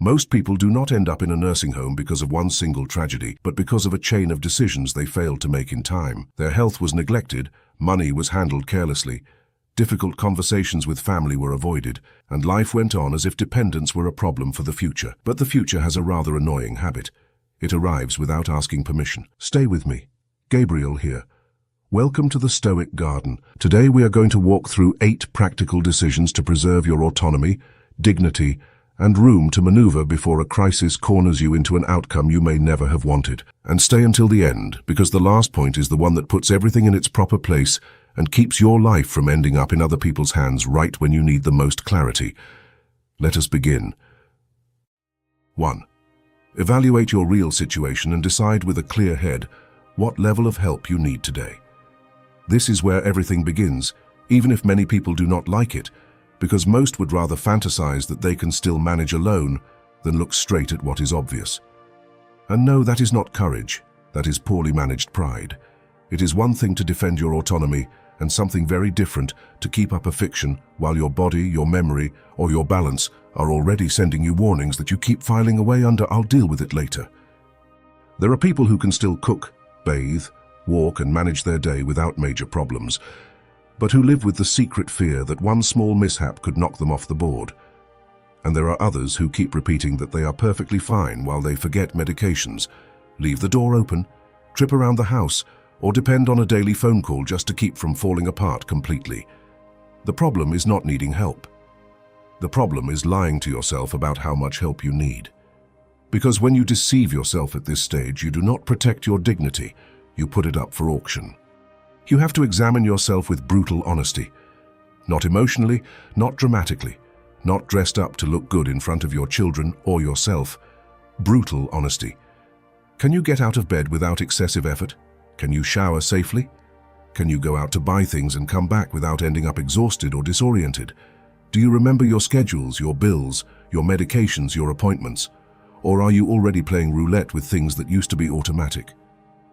Most people do not end up in a nursing home because of one single tragedy, but because of a chain of decisions they failed to make in time. Their health was neglected, money was handled carelessly, difficult conversations with family were avoided, and life went on as if dependence were a problem for the future. But the future has a rather annoying habit. It arrives without asking permission. Stay with me. Gabriel here. Welcome to the Stoic Garden. Today we are going to walk through 8 practical decisions to preserve your autonomy, dignity, and room to maneuver before a crisis corners you into an outcome you may never have wanted. And stay until the end, because the last point is the one that puts everything in its proper place and keeps your life from ending up in other people's hands right when you need the most clarity. Let us begin. 1. Evaluate your real situation and decide with a clear head what level of help you need today. This is where everything begins, even if many people do not like it, because most would rather fantasize that they can still manage alone than look straight at what is obvious. And no, that is not courage, that is poorly managed pride. It is one thing to defend your autonomy and something very different to keep up a fiction while your body, your memory, or your balance are already sending you warnings that you keep filing away under "I'll deal with it later." There are people who can still cook, bathe, walk and manage their day without major problems, but who live with the secret fear that one small mishap could knock them off the board. And there are others who keep repeating that they are perfectly fine while they forget medications, leave the door open, trip around the house, or depend on a daily phone call just to keep from falling apart completely. The problem is not needing help. The problem is lying to yourself about how much help you need. Because when you deceive yourself at this stage, you do not protect your dignity, you put it up for auction. You have to examine yourself with brutal honesty. Not emotionally, not dramatically, not dressed up to look good in front of your children or yourself. Brutal honesty. Can you get out of bed without excessive effort? Can you shower safely? Can you go out to buy things and come back without ending up exhausted or disoriented? Do you remember your schedules, your bills, your medications, your appointments? Or are you already playing roulette with things that used to be automatic?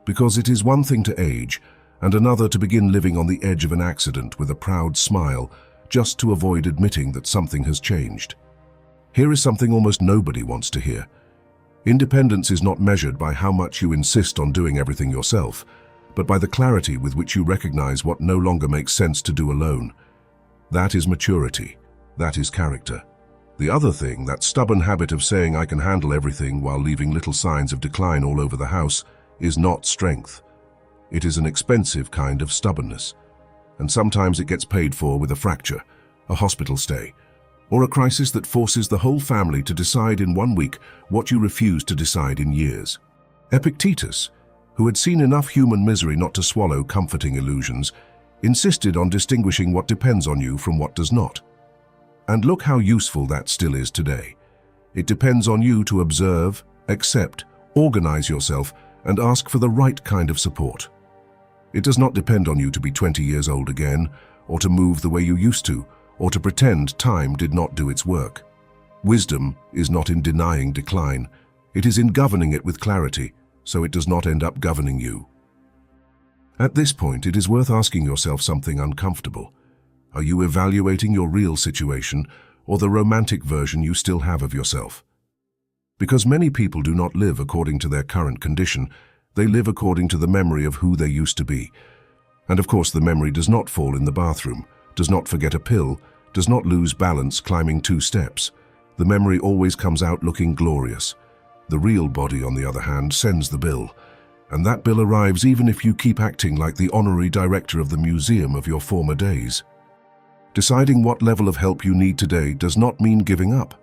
Because it is one thing to age, and another to begin living on the edge of an accident with a proud smile, just to avoid admitting that something has changed. Here is something almost nobody wants to hear. Independence is not measured by how much you insist on doing everything yourself, but by the clarity with which you recognize what no longer makes sense to do alone. That is maturity. That is character. The other thing, that stubborn habit of saying I can handle everything while leaving little signs of decline all over the house, is not strength. It is an expensive kind of stubbornness. And sometimes it gets paid for with a fracture, a hospital stay, or a crisis that forces the whole family to decide in 1 week what you refused to decide in years. Epictetus, who had seen enough human misery not to swallow comforting illusions, insisted on distinguishing what depends on you from what does not. And look how useful that still is today. It depends on you to observe, accept, organize yourself, and ask for the right kind of support. It does not depend on you to be 20 years old again, or to move the way you used to, or to pretend time did not do its work. Wisdom is not in denying decline. It is in governing it with clarity, so it does not end up governing you. At this point, it is worth asking yourself something uncomfortable. Are you evaluating your real situation, or the romantic version you still have of yourself? Because many people do not live according to their current condition, they live according to the memory of who they used to be. And of course the memory does not fall in the bathroom, does not forget a pill, does not lose balance climbing 2 steps. The memory always comes out looking glorious. The real body, on the other hand, sends the bill. And that bill arrives even if you keep acting like the honorary director of the museum of your former days. Deciding what level of help you need today does not mean giving up.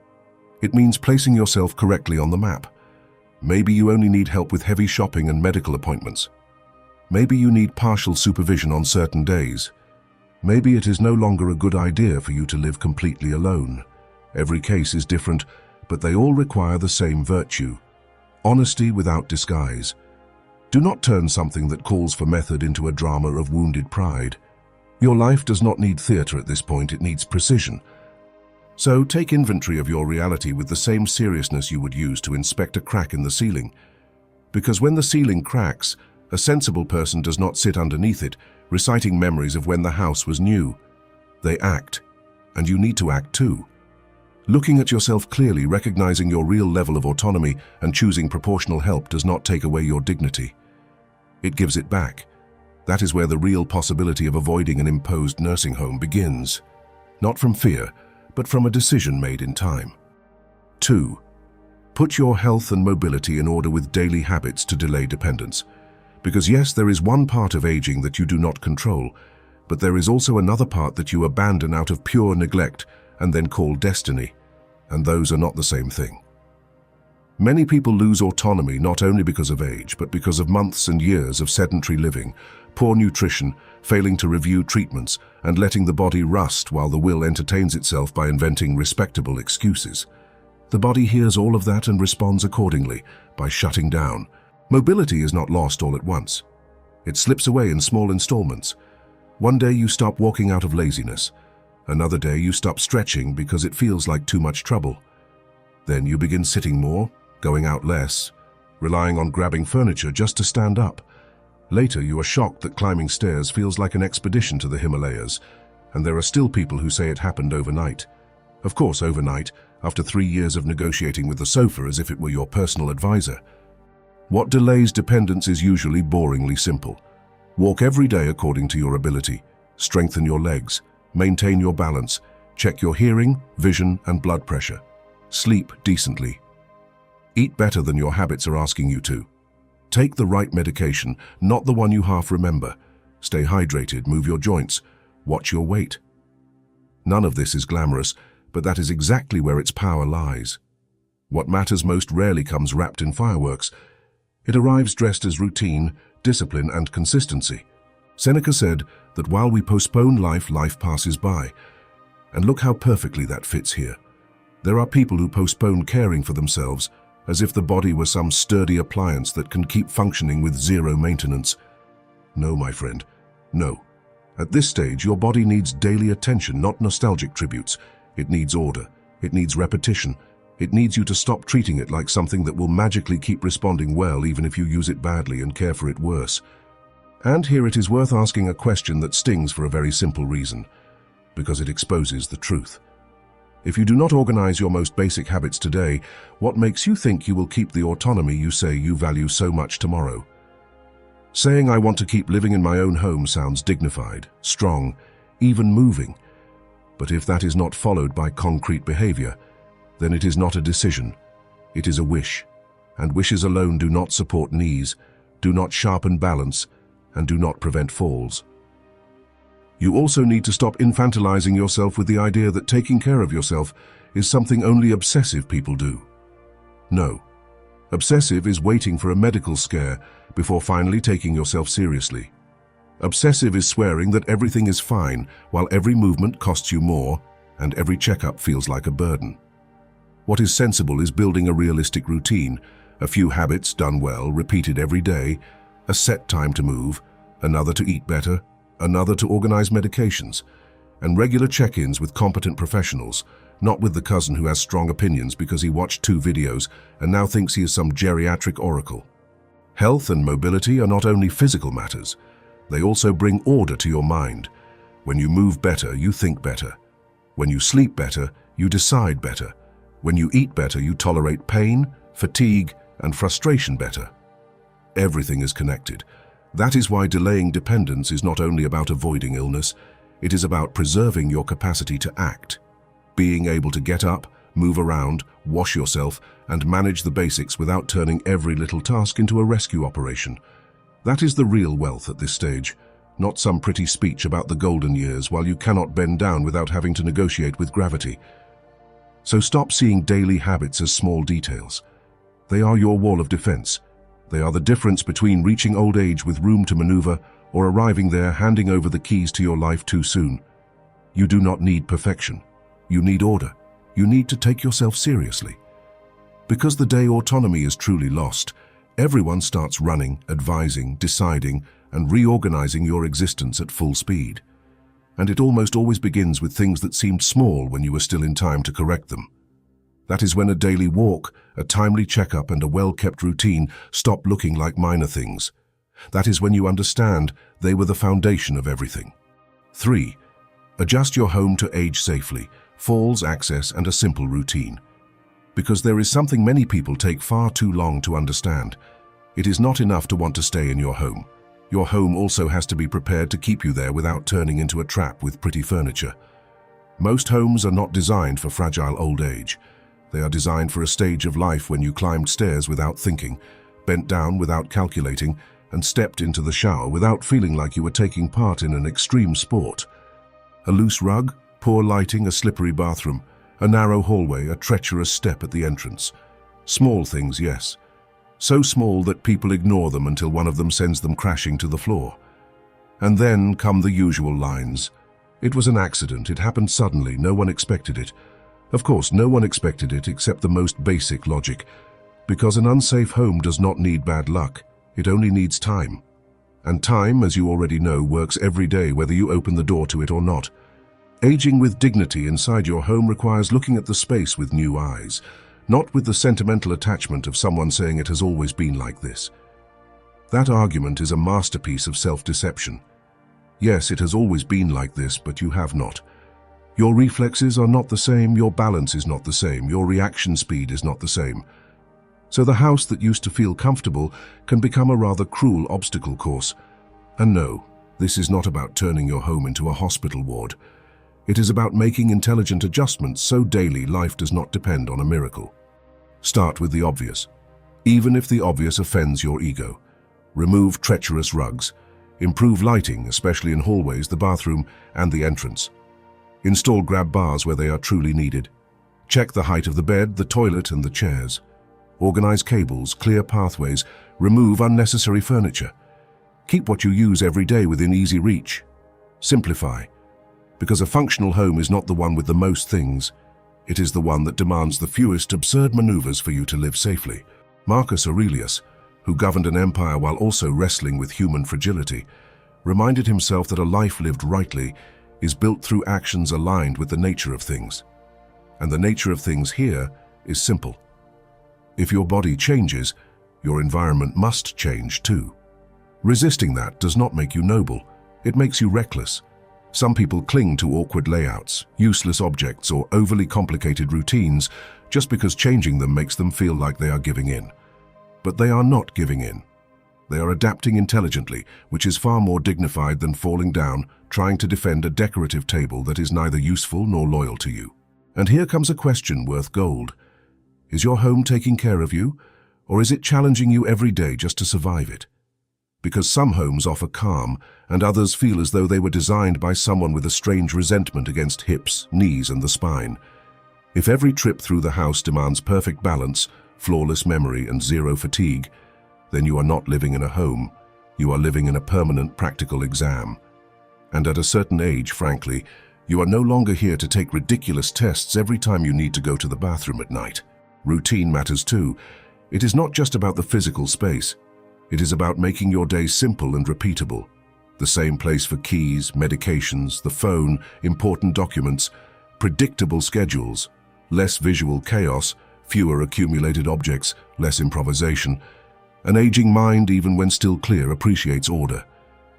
It means placing yourself correctly on the map. Maybe you only need help with heavy shopping and medical appointments. Maybe you need partial supervision on certain days. Maybe it is no longer a good idea for you to live completely alone. Every case is different, but they all require the same virtue: honesty without disguise. Do not turn something that calls for method into a drama of wounded pride. Your life does not need theater at this point, it needs precision. So take inventory of your reality with the same seriousness you would use to inspect a crack in the ceiling. Because when the ceiling cracks, a sensible person does not sit underneath it, reciting memories of when the house was new. They act, and you need to act too. Looking at yourself clearly, recognizing your real level of autonomy, and choosing proportional help does not take away your dignity. It gives it back. That is where the real possibility of avoiding an imposed nursing home begins. Not from fear, but from a decision made in time. 2. Put your health and mobility in order with daily habits to delay dependence. Because yes, there is one part of aging that you do not control, but there is also another part that you abandon out of pure neglect and then call destiny. And those are not the same thing. Many people lose autonomy not only because of age, but because of months and years of sedentary living, poor nutrition, failing to review treatments, and letting the body rust while the will entertains itself by inventing respectable excuses. The body hears all of that and responds accordingly by shutting down. Mobility is not lost all at once. It slips away in small installments. One day you stop walking out of laziness. Another day you stop stretching because it feels like too much trouble. Then you begin sitting more, going out less, relying on grabbing furniture just to stand up. Later you are shocked that climbing stairs feels like an expedition to the Himalayas, and there are still people who say it happened overnight. Of course, overnight, after 3 years of negotiating with the sofa as if it were your personal advisor. What delays dependence is usually boringly simple. Walk every day according to your ability. Strengthen your legs. Maintain your balance. Check your hearing, vision, and blood pressure. Sleep decently. Eat better than your habits are asking you to. Take the right medication, not the one you half remember. Stay hydrated, move your joints, watch your weight. None of this is glamorous, but that is exactly where its power lies. What matters most rarely comes wrapped in fireworks. It arrives dressed as routine, discipline, and consistency. Seneca said that while we postpone life, life passes by. And look how perfectly that fits here. There are people who postpone caring for themselves, as if the body were some sturdy appliance that can keep functioning with zero maintenance. No, my friend, no. At this stage, your body needs daily attention, not nostalgic tributes. It needs order. It needs repetition. It needs you to stop treating it like something that will magically keep responding well even if you use it badly and care for it worse. And here it is worth asking a question that stings for a very simple reason, because it exposes the truth. If you do not organize your most basic habits today, what makes you think you will keep the autonomy you say you value so much tomorrow? Saying I want to keep living in my own home sounds dignified, strong, even moving. But if that is not followed by concrete behavior, then it is not a decision. It is a wish. And wishes alone do not support knees, do not sharpen balance, and do not prevent falls. You also need to stop infantilizing yourself with the idea that taking care of yourself is something only obsessive people do. No. Obsessive is waiting for a medical scare before finally taking yourself seriously. Obsessive is swearing that everything is fine while every movement costs you more and every checkup feels like a burden. What is sensible is building a realistic routine, a few habits done well, repeated every day, a set time to move, another to eat better, another to organize medications, and regular check-ins with competent professionals, not with the cousin who has strong opinions because he watched 2 videos and now thinks he is some geriatric oracle. Health and mobility are not only physical matters, they also bring order to your mind. When you move better, you think better. When you sleep better, you decide better. When you eat better, you tolerate pain, fatigue, and frustration better. Everything is connected. That is why delaying dependence is not only about avoiding illness, it is about preserving your capacity to act. Being able to get up, move around, wash yourself, and manage the basics without turning every little task into a rescue operation. That is the real wealth at this stage, not some pretty speech about the golden years while you cannot bend down without having to negotiate with gravity. So stop seeing daily habits as small details. They are your wall of defense. They are the difference between reaching old age with room to maneuver or arriving there handing over the keys to your life too soon. You do not need perfection. You need order. You need to take yourself seriously. Because the day autonomy is truly lost, everyone starts running, advising, deciding, and reorganizing your existence at full speed. And it almost always begins with things that seemed small when you were still in time to correct them. That is when a daily walk, a timely checkup, and a well-kept routine stop looking like minor things. That is when you understand they were the foundation of everything. 3. Adjust your home to age safely. falls, access, and a simple routine. Because there is something many people take far too long to understand. It is not enough to want to stay in your home. Your home also has to be prepared to keep you there without turning into a trap with pretty furniture. Most homes are not designed for fragile old age. They are designed for a stage of life when you climbed stairs without thinking, bent down without calculating, and stepped into the shower without feeling like you were taking part in an extreme sport. A loose rug, poor lighting, a slippery bathroom, a narrow hallway, a treacherous step at the entrance. Small things, yes. So small that people ignore them until one of them sends them crashing to the floor. And then come the usual lines. It was an accident, it happened suddenly, no one expected it. Of course, no one expected it except the most basic logic. Because an unsafe home does not need bad luck, it only needs time. And time, as you already know, works every day whether you open the door to it or not. Aging with dignity inside your home requires looking at the space with new eyes, not with the sentimental attachment of someone saying it has always been like this. That argument is a masterpiece of self-deception. Yes, it has always been like this, but you have not. Your reflexes are not the same, your balance is not the same, your reaction speed is not the same. So the house that used to feel comfortable can become a rather cruel obstacle course. And no, this is not about turning your home into a hospital ward. It is about making intelligent adjustments so daily life does not depend on a miracle. Start with the obvious. Even if the obvious offends your ego. Remove treacherous rugs. Improve lighting, especially in hallways, the bathroom, and the entrance. Install grab bars where they are truly needed. Check the height of the bed, the toilet, and the chairs. Organize cables, clear pathways, remove unnecessary furniture. Keep what you use every day within easy reach. Simplify. Because a functional home is not the one with the most things. It is the one that demands the fewest absurd maneuvers for you to live safely. Marcus Aurelius, who governed an empire while also wrestling with human fragility, reminded himself that a life lived rightly is built through actions aligned with the nature of things. And the nature of things here is simple. If your body changes, your environment must change too. Resisting that does not make you noble, it makes you reckless. Some people cling to awkward layouts, useless objects, or overly complicated routines just because changing them makes them feel like they are giving in. But they are not giving in. They are adapting intelligently, which is far more dignified than falling down, trying to defend a decorative table that is neither useful nor loyal to you. And here comes a question worth gold. Is your home taking care of you, or is it challenging you every day just to survive it? Because some homes offer calm, and others feel as though they were designed by someone with a strange resentment against hips, knees, and the spine. If every trip through the house demands perfect balance, flawless memory, and zero fatigue, then you are not living in a home. You are living in a permanent practical exam. And at a certain age, frankly, you are no longer here to take ridiculous tests every time you need to go to the bathroom at night. Routine matters too. It is not just about the physical space. It is about making your day simple and repeatable. The same place for keys, medications, the phone, important documents, predictable schedules, less visual chaos, fewer accumulated objects, less improvisation. An aging mind, even when still clear, appreciates order.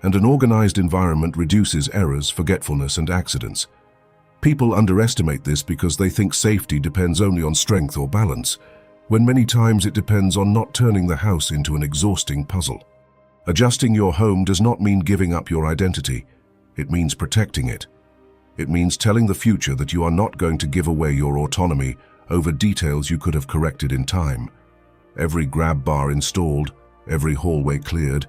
And an organized environment reduces errors, forgetfulness, and accidents. People underestimate this because they think safety depends only on strength or balance, when many times it depends on not turning the house into an exhausting puzzle. Adjusting your home does not mean giving up your identity. It means protecting it. It means telling the future that you are not going to give away your autonomy over details you could have corrected in time. Every grab bar installed, every hallway cleared,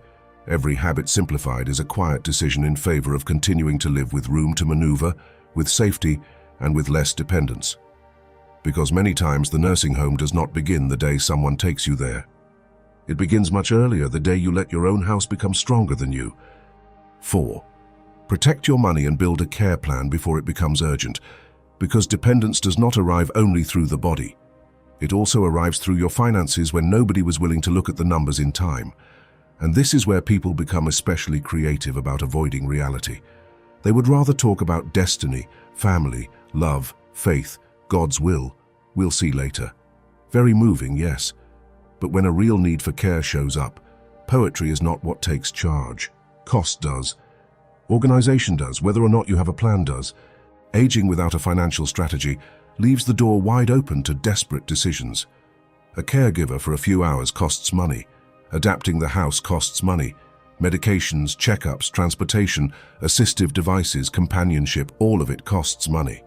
every habit simplified is a quiet decision in favor of continuing to live with room to maneuver, with safety, and with less dependence. Because many times the nursing home does not begin the day someone takes you there. It begins much earlier, the day you let your own house become stronger than you. 4. Protect your money and build a care plan before it becomes urgent, because dependence does not arrive only through the body. It also arrives through your finances when nobody was willing to look at the numbers in time. And this is where people become especially creative about avoiding reality. They would rather talk about destiny, family, love, faith, God's will. We'll see later. Very moving, yes. But when a real need for care shows up, poetry is not what takes charge. Cost does. Organization does, whether or not you have a plan does. Aging without a financial strategy leaves the door wide open to desperate decisions. A caregiver for a few hours costs money. Adapting the house costs money. Medications, checkups, transportation, assistive devices, companionship, all of it costs money.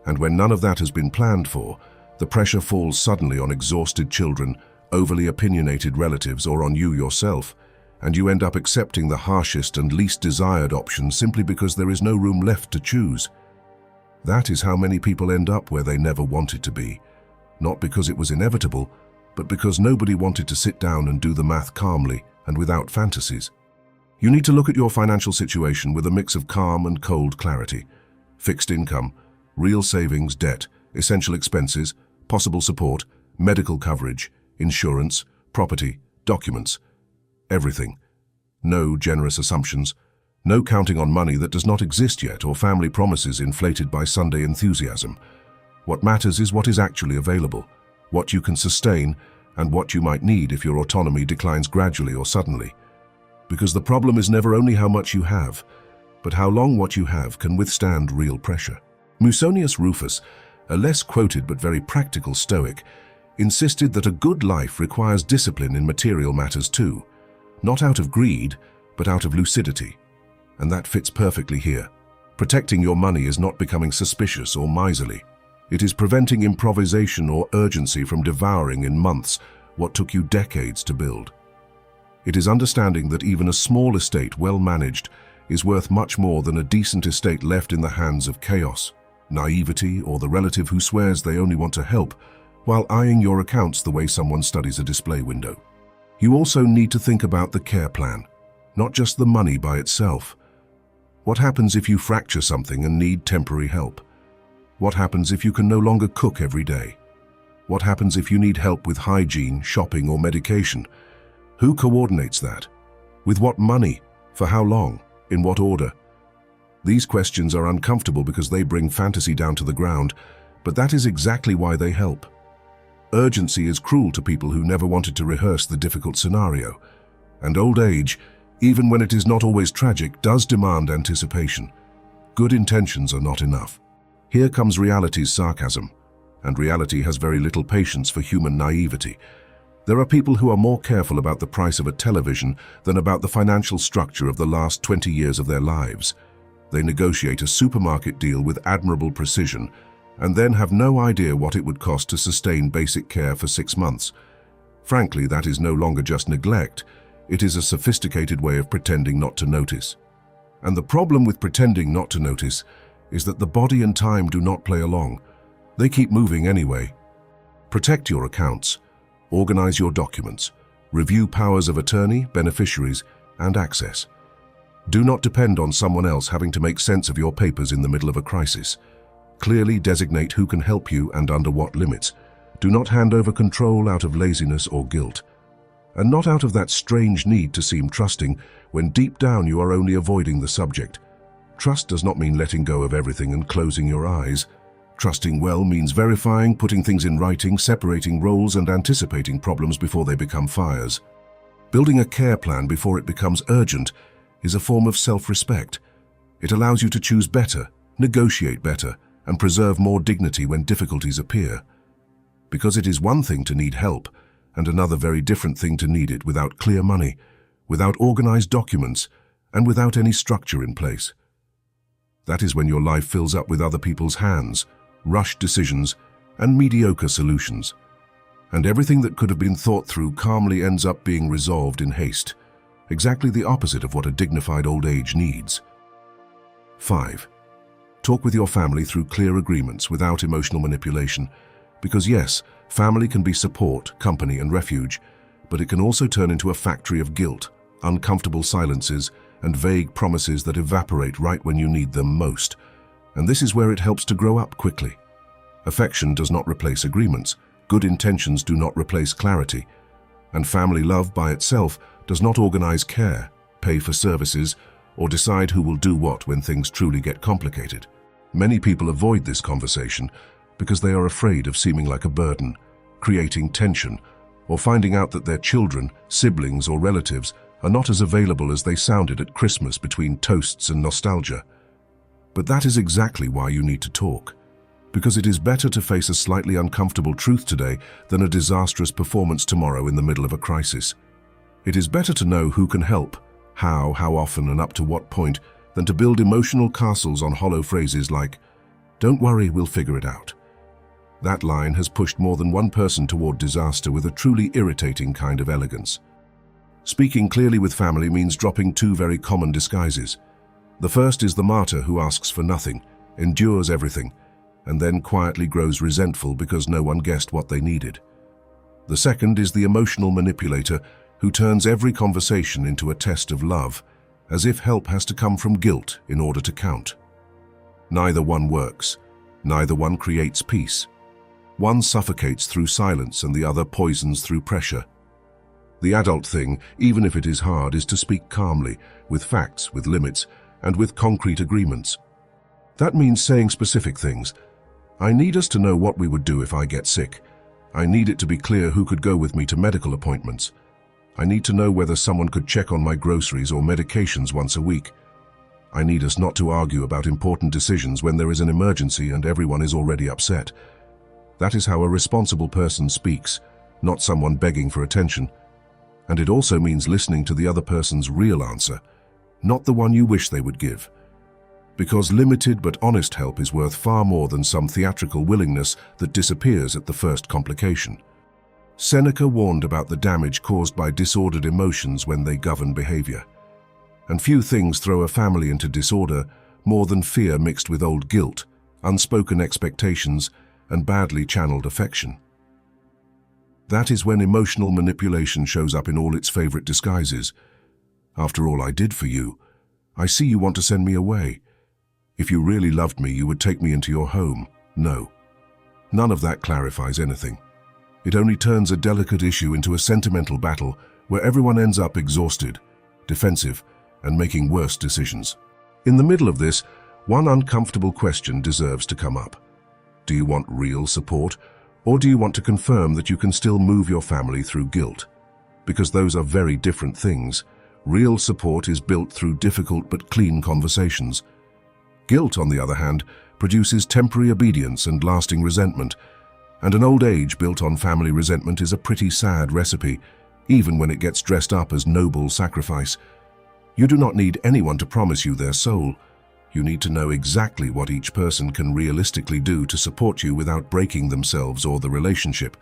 And when none of that has been planned for, the pressure falls suddenly on exhausted children, overly opinionated relatives, or on you yourself, and you end up accepting the harshest and least desired option simply because there is no room left to choose. That is how many people end up where they never wanted to be, not because it was inevitable, but because nobody wanted to sit down and do the math calmly and without fantasies. You need to look at your financial situation with a mix of calm and cold clarity. Fixed income, real savings, debt, essential expenses, possible support, medical coverage, insurance, property, documents, everything. No generous assumptions, no counting on money that does not exist yet or family promises inflated by Sunday enthusiasm. What matters is what is actually available, what you can sustain, and what you might need if your autonomy declines gradually or suddenly. Because the problem is never only how much you have, but how long what you have can withstand real pressure. Musonius Rufus, a less quoted but very practical Stoic, insisted that a good life requires discipline in material matters too, not out of greed, but out of lucidity. And that fits perfectly here. Protecting your money is not becoming suspicious or miserly. It is preventing improvisation or urgency from devouring in months what took you decades to build. It is understanding that even a small estate well managed is worth much more than a decent estate left in the hands of chaos, naivety, or the relative who swears they only want to help while eyeing your accounts the way someone studies a display window. You also need to think about the care plan, not just the money by itself. What happens if you fracture something and need temporary help? What happens if you can no longer cook every day? What happens if you need help with hygiene, shopping, or medication? Who coordinates that? With what money? For how long? In what order? These questions are uncomfortable because they bring fantasy down to the ground, but that is exactly why they help. Urgency is cruel to people who never wanted to rehearse the difficult scenario, and old age, even when it is not always tragic, does demand anticipation. Good intentions are not enough. Here comes reality's sarcasm, and reality has very little patience for human naivety. There are people who are more careful about the price of a television than about the financial structure of the last 20 years of their lives. They negotiate a supermarket deal with admirable precision and then have no idea what it would cost to sustain basic care for 6 months. Frankly, that is no longer just neglect. It is a sophisticated way of pretending not to notice. And the problem with pretending not to notice is that the body and time do not play along. They keep moving anyway. Protect your accounts. Organize your documents. Review powers of attorney, beneficiaries, and access. Do not depend on someone else having to make sense of your papers in the middle of a crisis. Clearly designate who can help you and under what limits. Do not hand over control out of laziness or guilt. And not out of that strange need to seem trusting when deep down you are only avoiding the subject. Trust does not mean letting go of everything and closing your eyes. Trusting well means verifying, putting things in writing, separating roles, and anticipating problems before they become fires. Building a care plan before it becomes urgent is a form of self-respect. It allows you to choose better, negotiate better, and preserve more dignity when difficulties appear. Because it is one thing to need help, and another very different thing to need it without clear money, without organized documents, and without any structure in place. That is when your life fills up with other people's hands, rushed decisions, and mediocre solutions. And everything that could have been thought through calmly ends up being resolved in haste, exactly the opposite of what a dignified old age needs. 5. Talk with your family through clear agreements without emotional manipulation, because yes, family can be support, company, and refuge, but it can also turn into a factory of guilt, uncomfortable silences, and vague promises that evaporate right when you need them most. And this is where it helps to grow up quickly. Affection does not replace agreements. Good intentions do not replace clarity. And family love by itself does not organize care, pay for services, or decide who will do what when things truly get complicated. Many people avoid this conversation because they are afraid of seeming like a burden, creating tension, or finding out that their children, siblings, or relatives are not as available as they sounded at Christmas between toasts and nostalgia. But that is exactly why you need to talk. Because it is better to face a slightly uncomfortable truth today than a disastrous performance tomorrow in the middle of a crisis. It is better to know who can help, how often, and up to what point, than to build emotional castles on hollow phrases like, "Don't worry, we'll figure it out." That line has pushed more than one person toward disaster with a truly irritating kind of elegance. Speaking clearly with family means dropping two very common disguises. The first is the martyr who asks for nothing, endures everything, and then quietly grows resentful because no one guessed what they needed. The second is the emotional manipulator who turns every conversation into a test of love, as if help has to come from guilt in order to count. Neither one works. Neither one creates peace. One suffocates through silence and the other poisons through pressure. The adult thing, even if it is hard, is to speak calmly, with facts, with limits, and with concrete agreements. That means saying specific things. I need us to know what we would do if I get sick. I need it to be clear who could go with me to medical appointments. I need to know whether someone could check on my groceries or medications once a week. I need us not to argue about important decisions when there is an emergency and everyone is already upset. That is how a responsible person speaks, not someone begging for attention. And it also means listening to the other person's real answer, not the one you wish they would give. Because limited but honest help is worth far more than some theatrical willingness that disappears at the first complication. Seneca warned about the damage caused by disordered emotions when they govern behavior. And few things throw a family into disorder more than fear mixed with old guilt, unspoken expectations, and badly channeled affection. That is when emotional manipulation shows up in all its favorite disguises. After all I did for you, I see you want to send me away. If you really loved me, you would take me into your home. No. None of that clarifies anything. It only turns a delicate issue into a sentimental battle where everyone ends up exhausted, defensive, and making worse decisions. In the middle of this, one uncomfortable question deserves to come up. Do you want real support, or do you want to confirm that you can still move your family through guilt? Because those are very different things. Real support is built through difficult but clean conversations. Guilt, on the other hand, produces temporary obedience and lasting resentment, and an old age built on family resentment is a pretty sad recipe, even when it gets dressed up as noble sacrifice. You do not need anyone to promise you their soul. You need to know exactly what each person can realistically do to support you without breaking themselves or the relationship.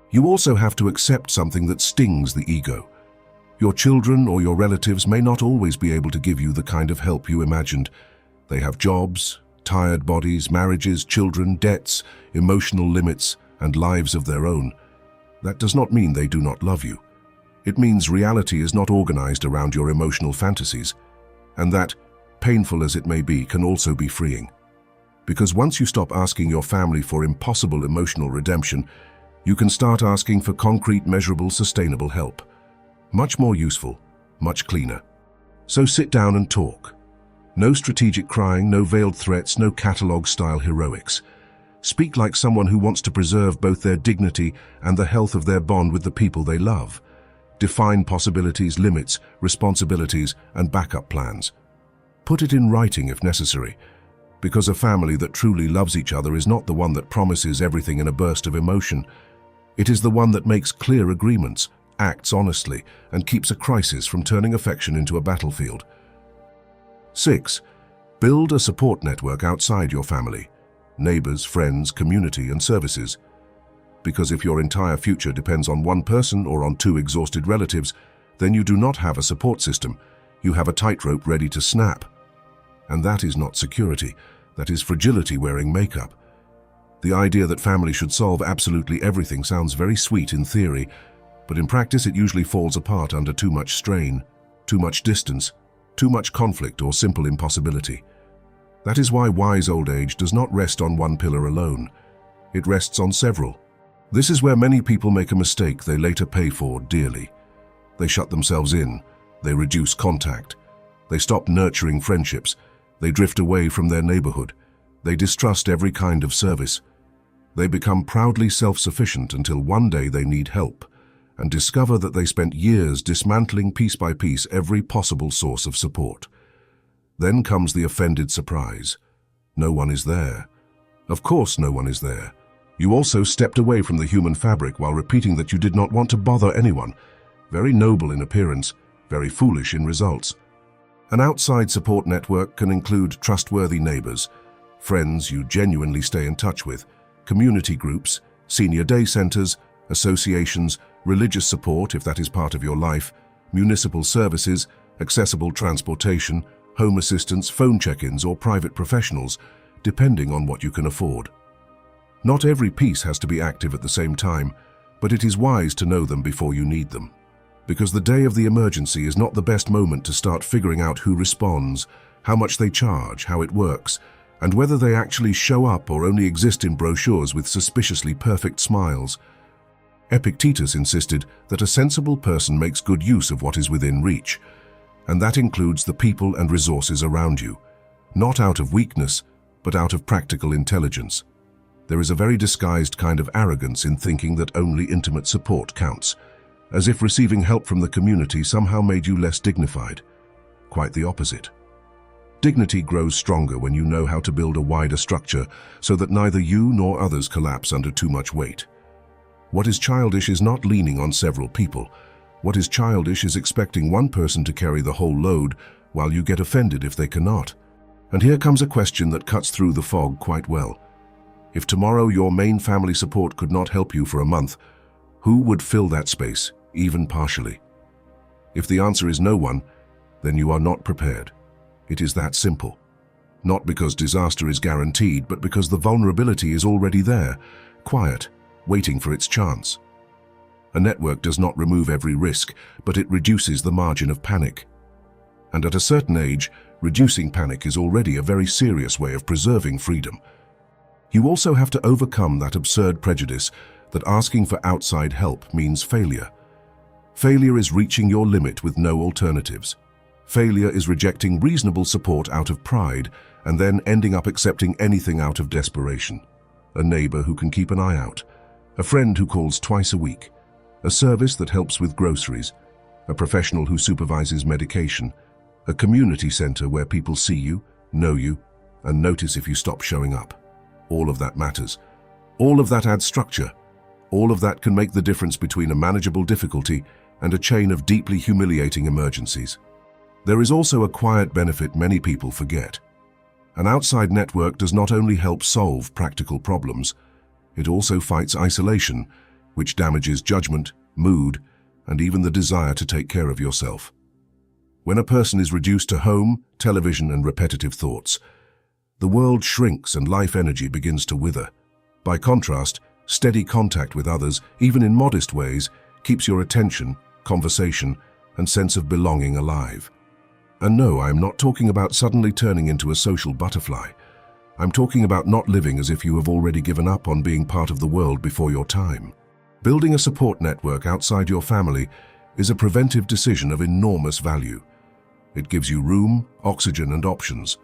You also have to accept something that stings the ego. Your children or your relatives may not always be able to give you the kind of help you imagined. They have jobs, tired bodies, marriages, children, debts, emotional limits, and lives of their own. That does not mean they do not love you. It means reality is not organized around your emotional fantasies, and that, painful as it may be, can also be freeing. Because once you stop asking your family for impossible emotional redemption, you can start asking for concrete, measurable, sustainable help. Much more useful, much cleaner. So sit down and talk. No strategic crying, no veiled threats, no catalog-style heroics. Speak like someone who wants to preserve both their dignity and the health of their bond with the people they love. Define possibilities, limits, responsibilities, and backup plans. Put it in writing if necessary, because a family that truly loves each other is not the one that promises everything in a burst of emotion. It is the one that makes clear agreements, acts honestly, and keeps a crisis from turning affection into a battlefield. 6. Build a support network outside your family, neighbors, friends, community, and services. Because if your entire future depends on one person or on two exhausted relatives, then you do not have a support system. You have a tightrope ready to snap. And that is not security. That is fragility wearing makeup. The idea that family should solve absolutely everything sounds very sweet in theory, but in practice it usually falls apart under too much strain, too much distance, too much conflict, or simple impossibility. That is why wise old age does not rest on one pillar alone. It rests on several. This is where many people make a mistake they later pay for dearly. They shut themselves in. They reduce contact. They stop nurturing friendships. They drift away from their neighborhood. They distrust every kind of service. They become proudly self-sufficient until one day they need help and discover that they spent years dismantling piece by piece every possible source of support. Then comes the offended surprise. No one is there. Of course no one is there. You also stepped away from the human fabric while repeating that you did not want to bother anyone. Very noble in appearance, very foolish in results. An outside support network can include trustworthy neighbors, friends you genuinely stay in touch with, community groups, senior day centers, associations, religious support if that is part of your life, municipal services, accessible transportation, home assistance, phone check-ins, or private professionals, depending on what you can afford. Not every piece has to be active at the same time, but it is wise to know them before you need them. Because the day of the emergency is not the best moment to start figuring out who responds, how much they charge, how it works, and whether they actually show up or only exist in brochures with suspiciously perfect smiles. Epictetus insisted that a sensible person makes good use of what is within reach, and that includes the people and resources around you, not out of weakness, but out of practical intelligence. There is a very disguised kind of arrogance in thinking that only intimate support counts, as if receiving help from the community somehow made you less dignified. Quite the opposite. Dignity grows stronger when you know how to build a wider structure so that neither you nor others collapse under too much weight. What is childish is not leaning on several people. What is childish is expecting one person to carry the whole load while you get offended if they cannot. And here comes a question that cuts through the fog quite well. If tomorrow your main family support could not help you for a month, who would fill that space, even partially? If the answer is no one, then you are not prepared. It is that simple. Not because disaster is guaranteed, but because the vulnerability is already there, quiet, waiting for its chance. A network does not remove every risk, but it reduces the margin of panic. And at a certain age, reducing panic is already a very serious way of preserving freedom. You also have to overcome that absurd prejudice that asking for outside help means failure. Failure is reaching your limit with no alternatives. Failure is rejecting reasonable support out of pride and then ending up accepting anything out of desperation. A neighbor who can keep an eye out, a friend who calls twice a week, a service that helps with groceries, a professional who supervises medication, a community center where people see you, know you, and notice if you stop showing up. All of that matters. All of that adds structure. All of that can make the difference between a manageable difficulty and a chain of deeply humiliating emergencies. There is also a quiet benefit many people forget. An outside network does not only help solve practical problems, it also fights isolation, which damages judgment, mood, and even the desire to take care of yourself. When a person is reduced to home, television, and repetitive thoughts, the world shrinks and life energy begins to wither. By contrast, steady contact with others, even in modest ways, keeps your attention, conversation, and sense of belonging alive. And no, I'm not talking about suddenly turning into a social butterfly. I'm talking about not living as if you have already given up on being part of the world before your time. Building a support network outside your family is a preventive decision of enormous value. It gives you room, oxygen, and options.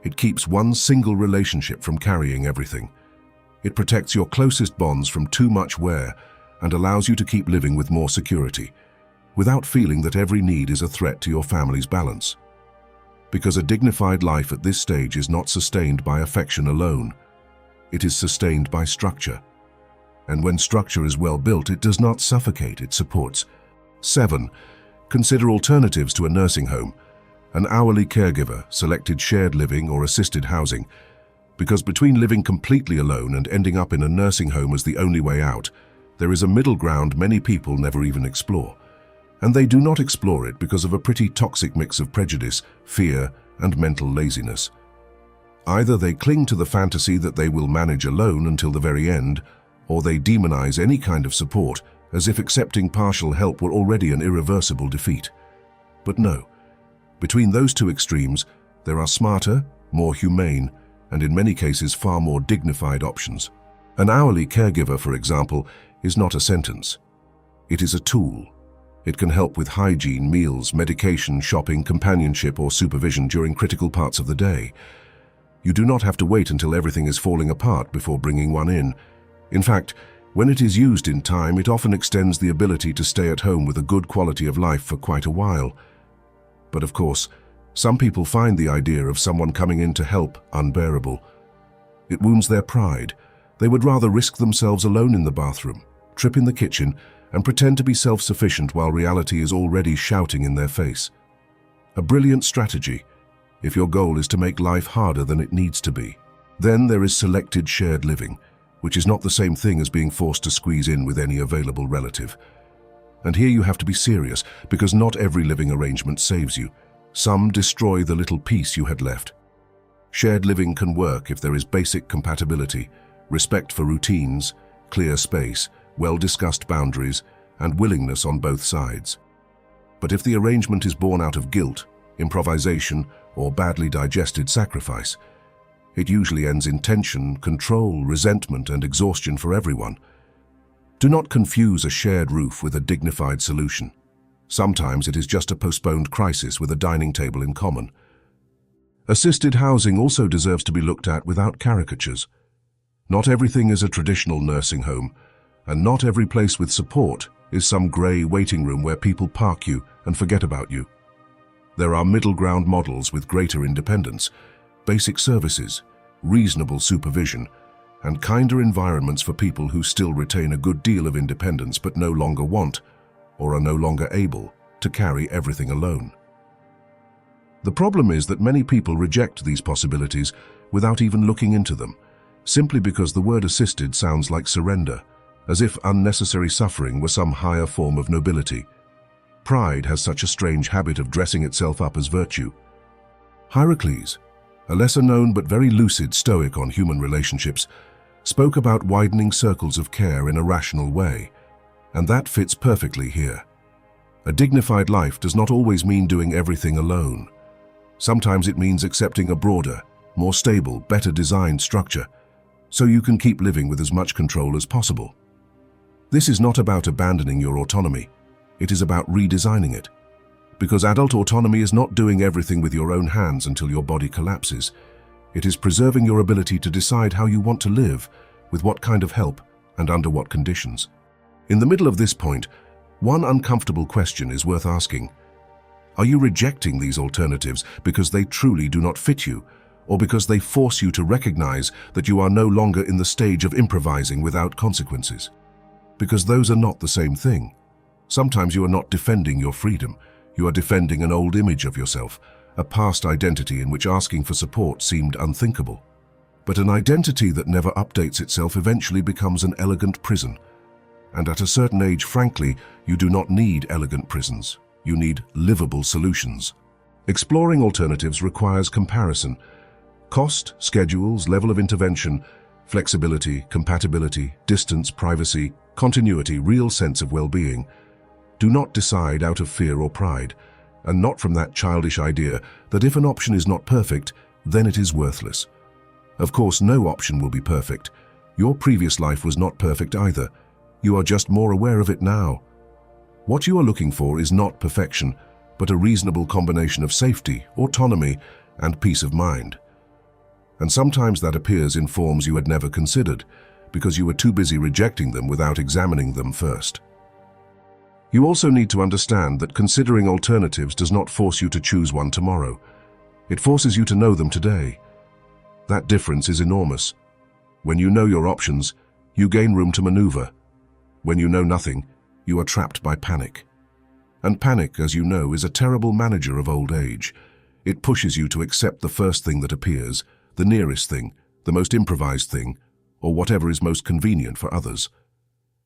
It keeps one single relationship from carrying everything. It protects your closest bonds from too much wear and allows you to keep living with more security, without feeling that every need is a threat to your family's balance. Because a dignified life at this stage is not sustained by affection alone. It is sustained by structure. And when structure is well built, it does not suffocate, it supports. 7. Consider alternatives to a nursing home, an hourly caregiver, selected shared living or assisted housing. Because between living completely alone and ending up in a nursing home as the only way out, there is a middle ground many people never even explore. And they do not explore it because of a pretty toxic mix of prejudice, fear, and mental laziness. Either they cling to the fantasy that they will manage alone until the very end, or they demonize any kind of support as if accepting partial help were already an irreversible defeat. But no, between those two extremes, there are smarter, more humane, and in many cases far more dignified options. An hourly caregiver, for example, is not a sentence. It is a tool. It can help with hygiene, meals, medication, shopping, companionship, or supervision during critical parts of the day. You do not have to wait until everything is falling apart before bringing one in. In fact, when it is used in time, it often extends the ability to stay at home with a good quality of life for quite a while. But of course, Some people find the idea of someone coming in to help unbearable. It wounds their pride. They would rather risk themselves alone in the bathroom, trip in the kitchen, and pretend to be self-sufficient while reality is already shouting in their face. A brilliant strategy, if your goal is to make life harder than it needs to be. Then there is selected shared living, which is not the same thing as being forced to squeeze in with any available relative. And here you have to be serious, because not every living arrangement saves you. Some destroy the little piece you had left. Shared living can work if there is basic compatibility, respect for routines, clear space, well-discussed boundaries, and willingness on both sides. But if the arrangement is born out of guilt, improvisation, or badly digested sacrifice, it usually ends in tension, control, resentment, and exhaustion for everyone. Do not confuse a shared roof with a dignified solution. Sometimes it is just a postponed crisis with a dining table in common. Assisted housing also deserves to be looked at without caricatures. Not everything is a traditional nursing home, and not every place with support is some grey waiting room where people park you and forget about you. There are middle ground models with greater independence, basic services, reasonable supervision, and kinder environments for people who still retain a good deal of independence but no longer want, or are no longer able, to carry everything alone. The problem is that many people reject these possibilities without even looking into them, simply because the word assisted sounds like surrender, as if unnecessary suffering were some higher form of nobility. Pride has such a strange habit of dressing itself up as virtue. Hierocles, a lesser-known but very lucid Stoic on human relationships, spoke about widening circles of care in a rational way, and that fits perfectly here. A dignified life does not always mean doing everything alone. Sometimes it means accepting a broader, more stable, better designed structure, so you can keep living with as much control as possible. This is not about abandoning your autonomy. It is about redesigning it. Because adult autonomy is not doing everything with your own hands until your body collapses. It is preserving your ability to decide how you want to live, with what kind of help, and under what conditions. In the middle of this point, one uncomfortable question is worth asking. Are you rejecting these alternatives because they truly do not fit you, or because they force you to recognize that you are no longer in the stage of improvising without consequences? Because those are not the same thing. Sometimes you are not defending your freedom. You are defending an old image of yourself, a past identity in which asking for support seemed unthinkable. But an identity that never updates itself eventually becomes an elegant prison. And at a certain age, frankly, you do not need elegant prisons. You need livable solutions. Exploring alternatives requires comparison. Cost, schedules, level of intervention, flexibility, compatibility, distance, privacy, continuity, real sense of well-being. Do not decide out of fear or pride, and not from that childish idea that if an option is not perfect, then it is worthless. Of course, no option will be perfect. Your previous life was not perfect either. You are just more aware of it now. What you are looking for is not perfection, but a reasonable combination of safety, autonomy, and peace of mind. And sometimes that appears in forms you had never considered, because you were too busy rejecting them without examining them first. You also need to understand that considering alternatives does not force you to choose one tomorrow. It forces you to know them today. That difference is enormous. When you know your options, you gain room to maneuver. When you know nothing, you are trapped by panic. And panic, as you know, is a terrible manager of old age. It pushes you to accept the first thing that appears, the nearest thing, the most improvised thing, or whatever is most convenient for others.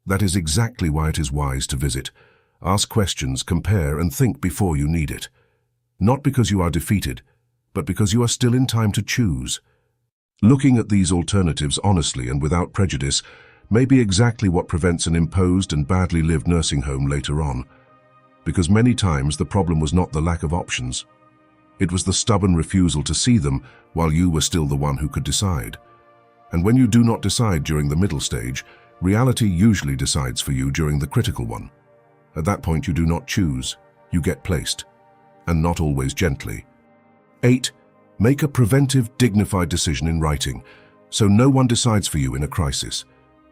That is exactly why it is wise to visit. Ask questions, compare, and think before you need it. Not because you are defeated, but because you are still in time to choose. Looking at these alternatives honestly and without prejudice may be exactly what prevents an imposed and badly lived nursing home later on. Because many times the problem was not the lack of options. It was the stubborn refusal to see them while you were still the one who could decide. And when you do not decide during the middle stage, reality usually decides for you during the critical one. At that point you do not choose, you get placed, and not always gently. 8. Make a preventive, dignified decision in writing, so no one decides for you in a crisis.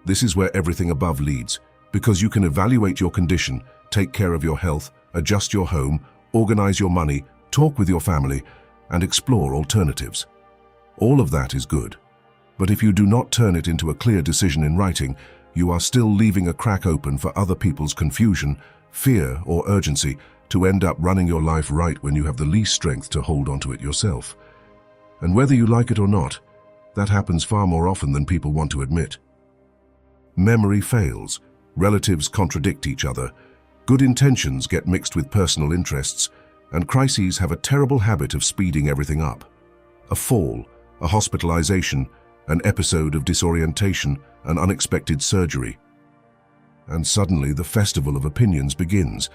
This is where everything above leads, because you can evaluate your condition, take care of your health, adjust your home, organize your money, talk with your family, and explore alternatives. All of that is good. But if you do not turn it into a clear decision in writing, you are still leaving a crack open for other people's confusion, fear, or urgency to end up running your life right when you have the least strength to hold onto it yourself. And whether you like it or not, that happens far more often than people want to admit. Memory fails, relatives contradict each other, good intentions get mixed with personal interests, and crises have a terrible habit of speeding everything up. A fall, a hospitalization, an episode of disorientation, an unexpected surgery. And suddenly the festival of opinions begins.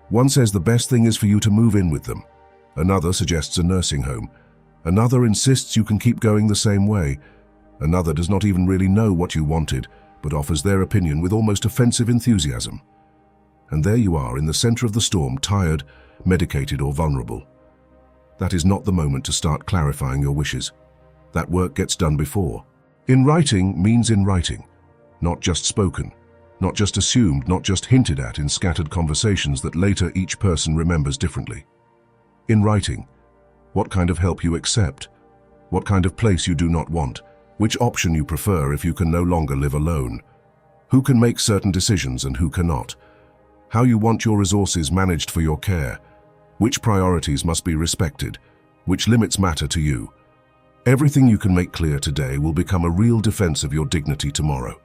One says the best thing is for you to move in with them. Another suggests a nursing home. Another insists you can keep going the same way. Another does not even really know what you wanted, but offers their opinion with almost offensive enthusiasm. And there you are in the center of the storm, tired, medicated, or vulnerable. That is not the moment to start clarifying your wishes. That work gets done before. In writing means in writing, not just spoken, not just assumed, not just hinted at in scattered conversations that later each person remembers differently. In writing, what kind of help you accept, what kind of place you do not want, which option you prefer if you can no longer live alone, who can make certain decisions and who cannot, how you want your resources managed for your care, which priorities must be respected, which limits matter to you. Everything you can make clear today will become a real defense of your dignity tomorrow.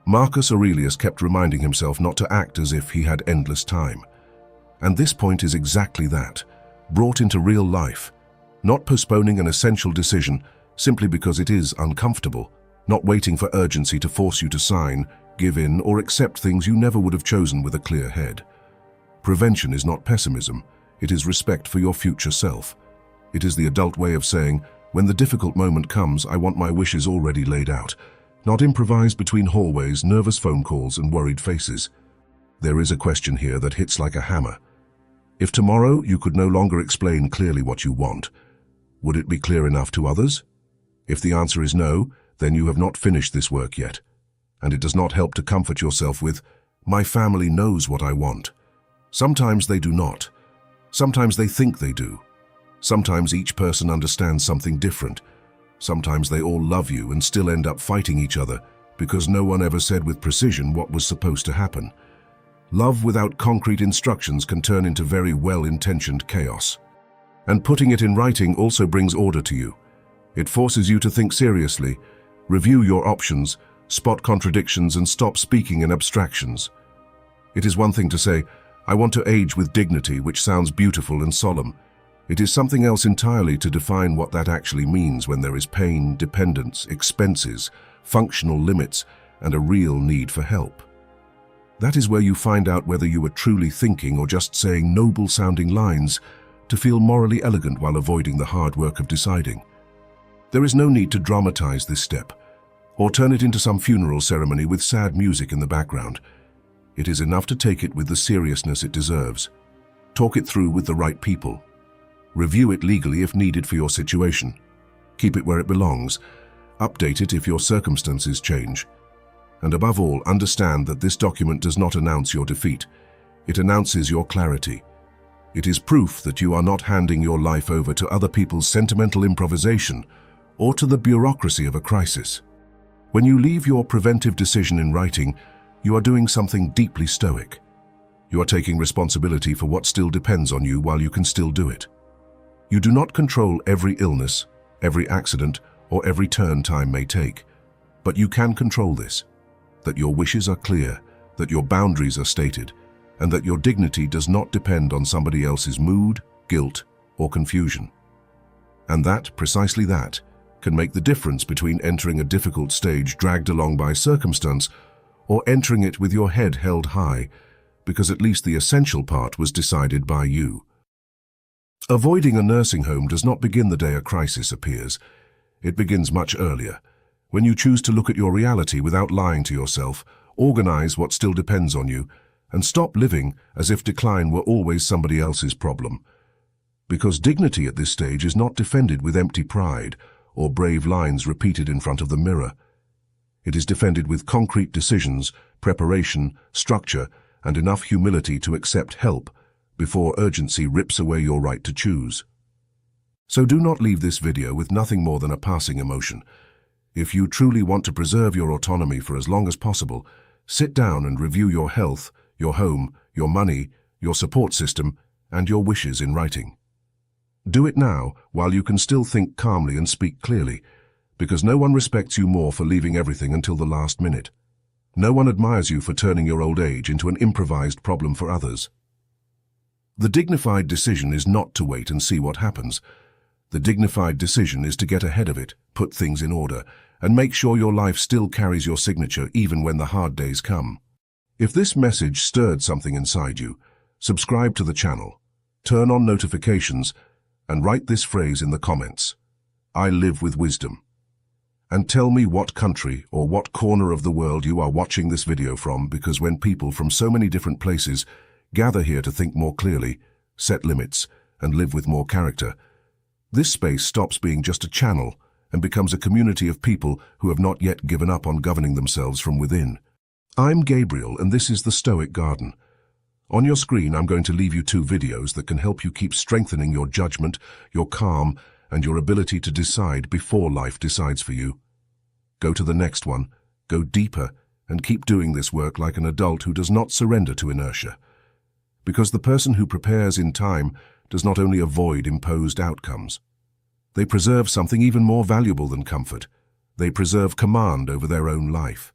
Marcus Aurelius kept reminding himself not to act as if he had endless time. And this point is exactly that, brought into real life, not postponing an essential decision simply because it is uncomfortable, not waiting for urgency to force you to sign, give in, or accept things you never would have chosen with a clear head. Prevention is not pessimism, it is respect for your future self. It is the adult way of saying, when the difficult moment comes, I want my wishes already laid out, not improvised between hallways, nervous phone calls, and worried faces. There is a question here that hits like a hammer. If tomorrow you could no longer explain clearly what you want, would it be clear enough to others? If the answer is no, then you have not finished this work yet. And it does not help to comfort yourself with, my family knows what I want. Sometimes they do not. Sometimes they think they do. Sometimes each person understands something different. Sometimes they all love you and still end up fighting each other because no one ever said with precision what was supposed to happen. Love without concrete instructions can turn into very well-intentioned chaos. And putting it in writing also brings order to you. It forces you to think seriously, review your options, spot contradictions, and stop speaking in abstractions. It is one thing to say, I want to age with dignity, which sounds beautiful and solemn. It is something else entirely to define what that actually means when there is pain, dependence, expenses, functional limits, and a real need for help. That is where you find out whether you are truly thinking or just saying noble-sounding lines to feel morally elegant while avoiding the hard work of deciding. There is no need to dramatize this step, or turn it into some funeral ceremony with sad music in the background. It is enough to take it with the seriousness it deserves. Talk it through with the right people. Review it legally if needed for your situation. Keep it where it belongs. Update it if your circumstances change. And above all, understand that this document does not announce your defeat. It announces your clarity. It is proof that you are not handing your life over to other people's sentimental improvisation or to the bureaucracy of a crisis. When you leave your preventive decision in writing, you are doing something deeply stoic. You are taking responsibility for what still depends on you while you can still do it. You do not control every illness, every accident, or every turn time may take, but you can control this, that your wishes are clear, that your boundaries are stated, and that your dignity does not depend on somebody else's mood, guilt, or confusion. And that, precisely that, can make the difference between entering a difficult stage dragged along by circumstance or entering it with your head held high, because at least the essential part was decided by you. Avoiding a nursing home does not begin the day a crisis appears. It begins much earlier, when you choose to look at your reality without lying to yourself, organize what still depends on you, and stop living as if decline were always somebody else's problem. Because dignity at this stage is not defended with empty pride or brave lines repeated in front of the mirror. It is defended with concrete decisions, preparation, structure, and enough humility to accept help, before urgency rips away your right to choose. So do not leave this video with nothing more than a passing emotion. If you truly want to preserve your autonomy for as long as possible, sit down and review your health, your home, your money, your support system, and your wishes in writing. Do it now, while you can still think calmly and speak clearly, because no one respects you more for leaving everything until the last minute. No one admires you for turning your old age into an improvised problem for others. The dignified decision is not to wait and see what happens. The dignified decision is to get ahead of it, put things in order, and make sure your life still carries your signature even when the hard days come. If this message stirred something inside you, subscribe to the channel, turn on notifications, and write this phrase in the comments: I live with wisdom. And tell me what country or what corner of the world you are watching this video from, because when people from so many different places gather here to think more clearly, set limits, and live with more character, this space stops being just a channel and becomes a community of people who have not yet given up on governing themselves from within. I'm Gabriel, and this is the Stoic Garden. On your screen, I'm going to leave you 2 videos that can help you keep strengthening your judgment, your calm, and your ability to decide before life decides for you. Go to the next one, go deeper, and keep doing this work like an adult who does not surrender to inertia. Because the person who prepares in time does not only avoid imposed outcomes. They preserve something even more valuable than comfort. They preserve command over their own life.